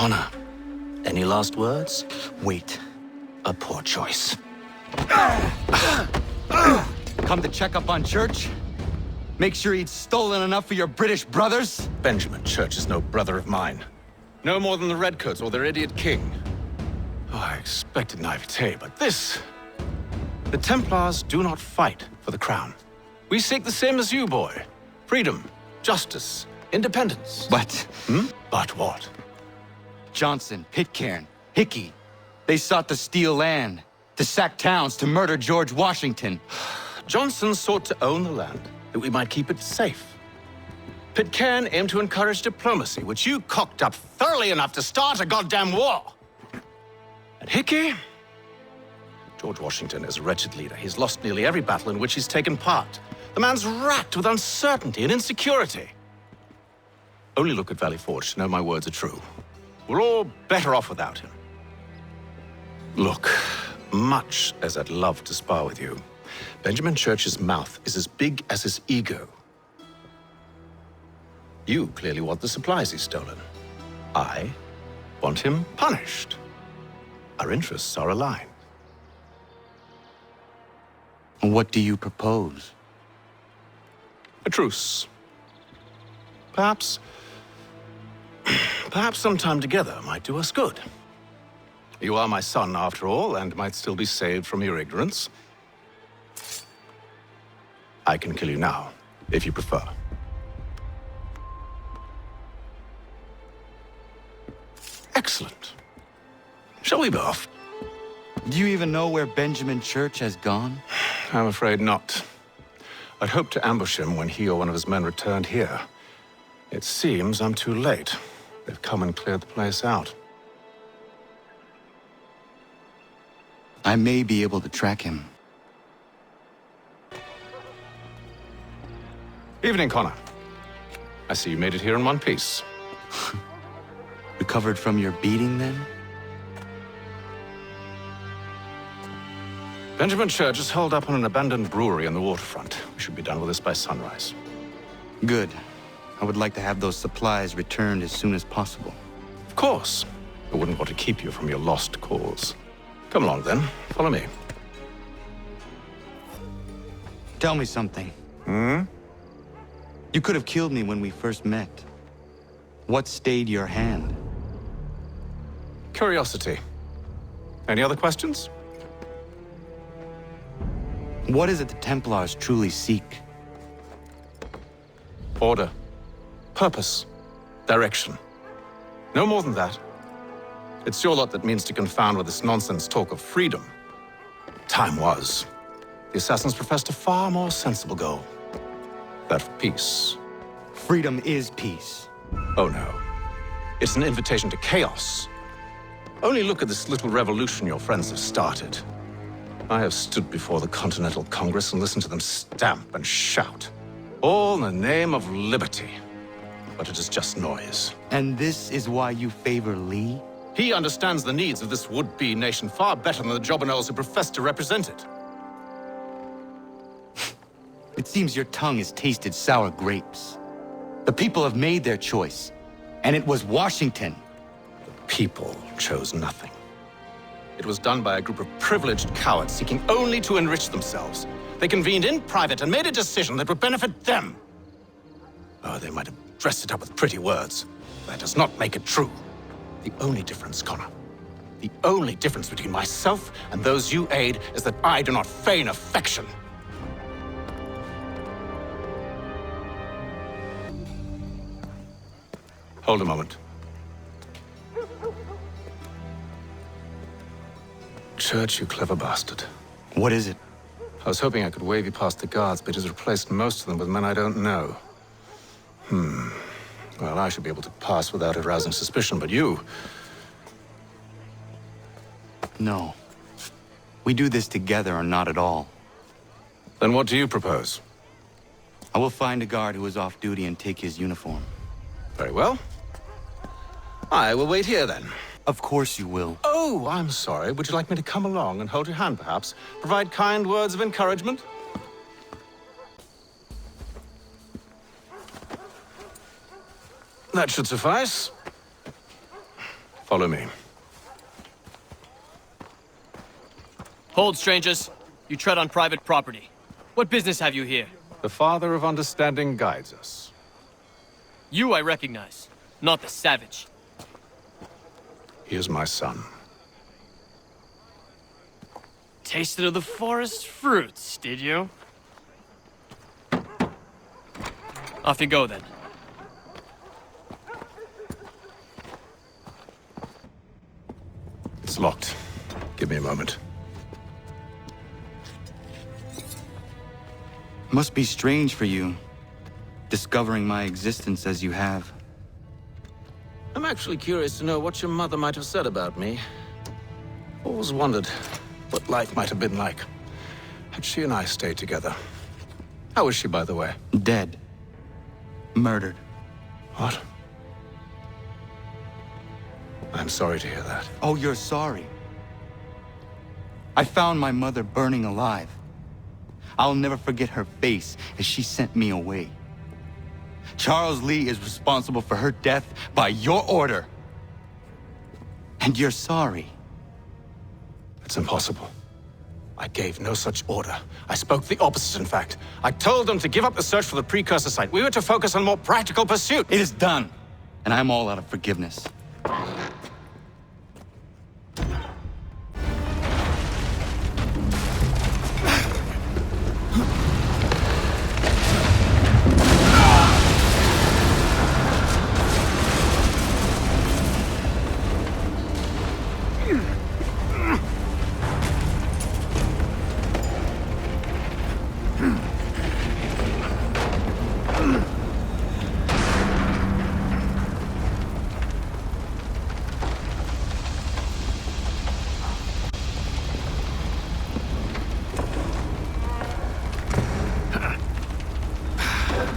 Connor, any last words? Wait. A poor choice. Come to check up on Church? Make sure he'd stolen enough for your British brothers? Benjamin Church is no brother of mine. No more than the Redcoats or their idiot king. Oh, I expected naivete, but this... The Templars do not fight for the crown. We seek the same as you, boy. Freedom, justice, independence. But... But what? Johnson, Pitcairn, Hickey, they sought to steal land, to sack towns, to murder George Washington. Johnson sought to own the land, that we might keep it safe. Pitcairn aimed to encourage diplomacy, which you cocked up thoroughly enough to start a goddamn war. And Hickey? George Washington is a wretched leader. He's lost nearly every battle in which he's taken part. The man's racked with uncertainty and insecurity. Only look at Valley Forge to know my words are true. We're all better off without him. Look, much as I'd love to spar with you, Benjamin Church's mouth is as big as his ego. You clearly want the supplies he's stolen. I want him punished. Our interests are aligned. What do you propose? A truce. Perhaps some time together might do us good. You are my son, after all, and might still be saved from your ignorance. I can kill you now, if you prefer. Excellent. Shall we be off? Do you even know where Benjamin Church has gone? I'm afraid not. I'd hoped to ambush him when he or one of his men returned here. It seems I'm too late. They've come and cleared the place out. I may be able to track him. Evening, Connor. I see you made it here in one piece. Recovered from your beating, then? Benjamin Church is holed up on an abandoned brewery on the waterfront. We should be done with this by sunrise. Good. I would like to have those supplies returned as soon as possible. Of course. I wouldn't want to keep you from your lost cause. Come along, then. Follow me. Tell me something. You could have killed me when we first met. What stayed your hand? Curiosity. Any other questions? What is it the Templars truly seek? Order. Purpose. Direction. No more than that. It's your lot that means to confound with this nonsense talk of freedom. Time was. The assassins professed a far more sensible goal. That of peace. Freedom is peace. Oh no. It's an invitation to chaos. Only look at this little revolution your friends have started. I have stood before the Continental Congress and listened to them stamp and shout. All in the name of liberty. But it is just noise. And this is why you favor Lee? He understands the needs of this would-be nation far better than the jobberknolls who profess to represent it. It seems your tongue has tasted sour grapes. The people have made their choice, and it was Washington. The people chose nothing. It was done by a group of privileged cowards seeking only to enrich themselves. They convened in private and made a decision that would benefit them. Oh, they might have dressed it up with pretty words. That does not make it true. The only difference, Connor, the only difference between myself and those you aid is that I do not feign affection. Hold a moment. Church, you clever bastard. What is it? I was hoping I could wave you past the guards, but he's replaced most of them with men I don't know. Well, I should be able to pass without arousing suspicion, but you... No. We do this together or not at all. Then what do you propose? I will find a guard who is off duty and take his uniform. Very well. I will wait here, then. Of course you will. Oh, I'm sorry. Would you like me to come along and hold your hand, perhaps? Provide kind words of encouragement? That should suffice. Follow me. Hold, strangers. You tread on private property. What business have you here? The Father of Understanding guides us. You I recognize, not the savage. He is my son. Tasted of the forest fruits, did you? Off you go, then. It's locked. Give me a moment. Must be strange for you, discovering my existence as you have. I'm actually curious to know what your mother might have said about me. Always wondered what life might have been like had she and I stayed together. How is she, by the way? Dead. Murdered. What? I'm sorry to hear that. Oh, you're sorry. I found my mother burning alive. I'll never forget her face as she sent me away. Charles Lee is responsible for her death by your order. And you're sorry. It's impossible. I gave no such order. I spoke the opposite, in fact. I told them to give up the search for the precursor site. We were to focus on more practical pursuit. It is done, and I'm all out of forgiveness.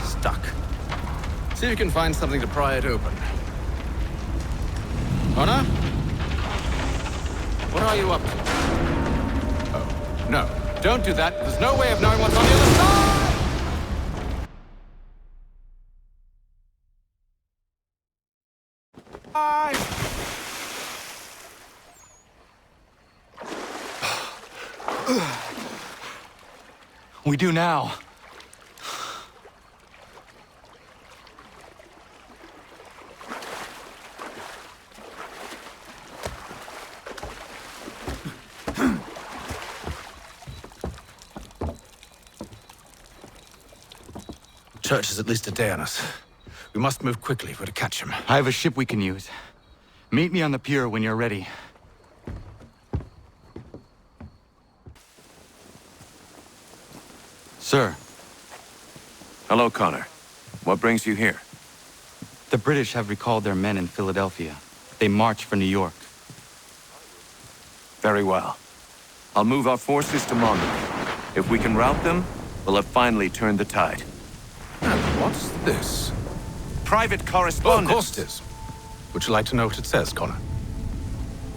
Stuck. See if you can find something to pry it open. Connor? What are you up to? Oh, no. Don't do that. There's no way of knowing what's on the other side! We do now. Church is at least a day on us. We must move quickly if we're to catch him. I have a ship we can use. Meet me on the pier when you're ready. Sir, Hello, Connor. What brings you here? the British have recalled their men in Philadelphia. They march for New York. Very well. I'll move our forces to Monmouth. If we can rout them, we'll have finally turned the tide. And what's this? Private Oh, of correspondence! course it is. Would you like to know what it says, Connor?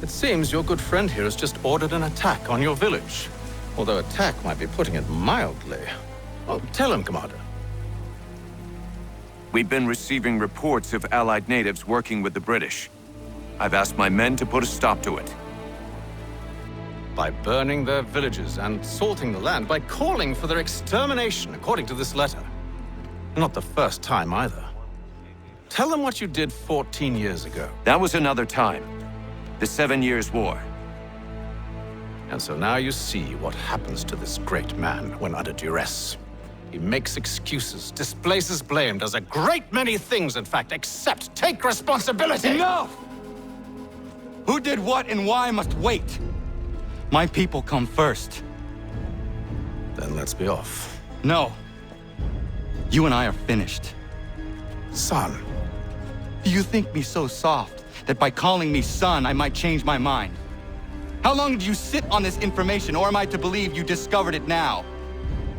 It seems your good friend here has just ordered an attack on your village. Although attack might be putting it mildly. Oh, tell him, Commander. We've been receiving reports of Allied natives working with the British. I've asked my men to put a stop to it. By burning their villages and salting the land, by calling for their extermination, according to this letter. Not the first time, either. Tell them what you did 14 years ago. That was another time. The 7 Years' War. And so now you see what happens to this great man when under duress. He makes excuses, displaces blame, does a great many things, in fact, except take responsibility! Enough! Who did what and why must wait. My people come first. Then let's be off. No. You and I are finished. Son. Do you think me so soft that by calling me son, I might change my mind? How long did you sit on this information, or am I to believe you discovered it now?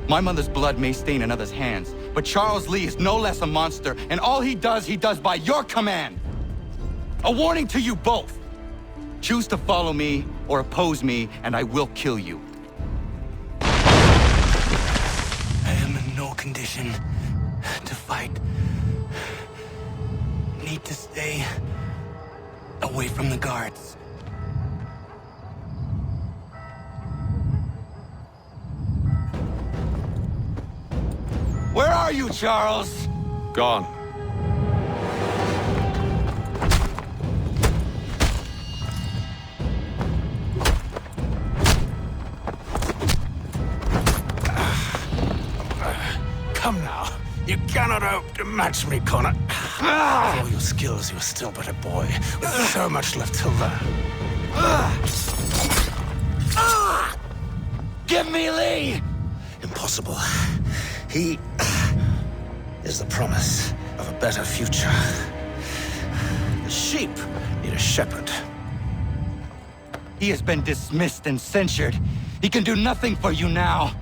My mother's blood may stain another's hands, but Charles Lee is no less a monster, and all he does by your command. A warning to you both. Choose to follow me or oppose me, and I will kill you. I am in no condition to fight. Need to stay away from the guards. Where are you, Charles? Gone. Come now. You cannot hope to match me, Connor. With all your skills, you are still but a boy, with so much left to learn. Give me Lee! Impossible. He is the promise of a better future. The sheep need a shepherd. He has been dismissed and censured. He can do nothing for you now.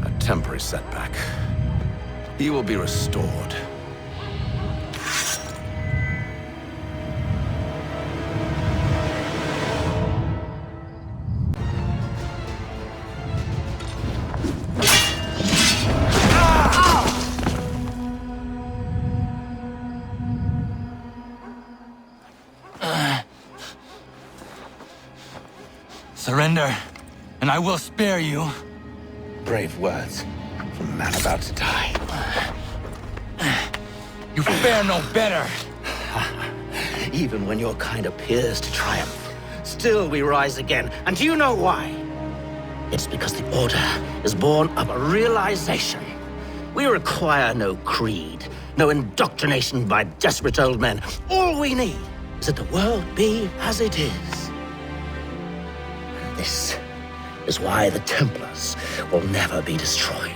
A temporary setback. He will be restored. Surrender, and I will spare you. Brave words from a man about to die. You fare no better. Even when your kind appears to triumph, still we rise again. And do you know why? It's because the Order is born of a realization. We require no creed, no indoctrination by desperate old men. All we need is that the world be as it is. This is why the Templars will never be destroyed.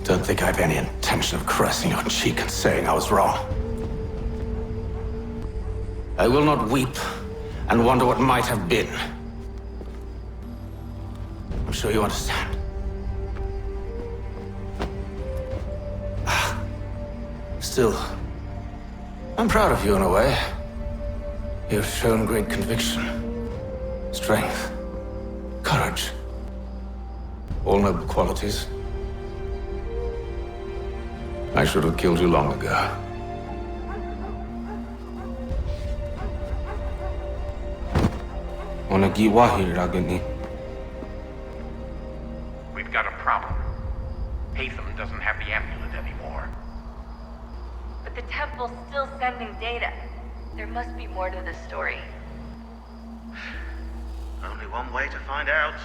Don't think I have any intention of caressing your cheek and saying I was wrong. I will not weep and wonder what might have been. I'm sure you understand. Still, I'm proud of you in a way. You've shown great conviction, strength, courage. All noble qualities. I should have killed you long ago. We've got a problem. Haytham doesn't have the amulet anymore. But the temple's still sending data. There must be more to this story. Only one way to find out.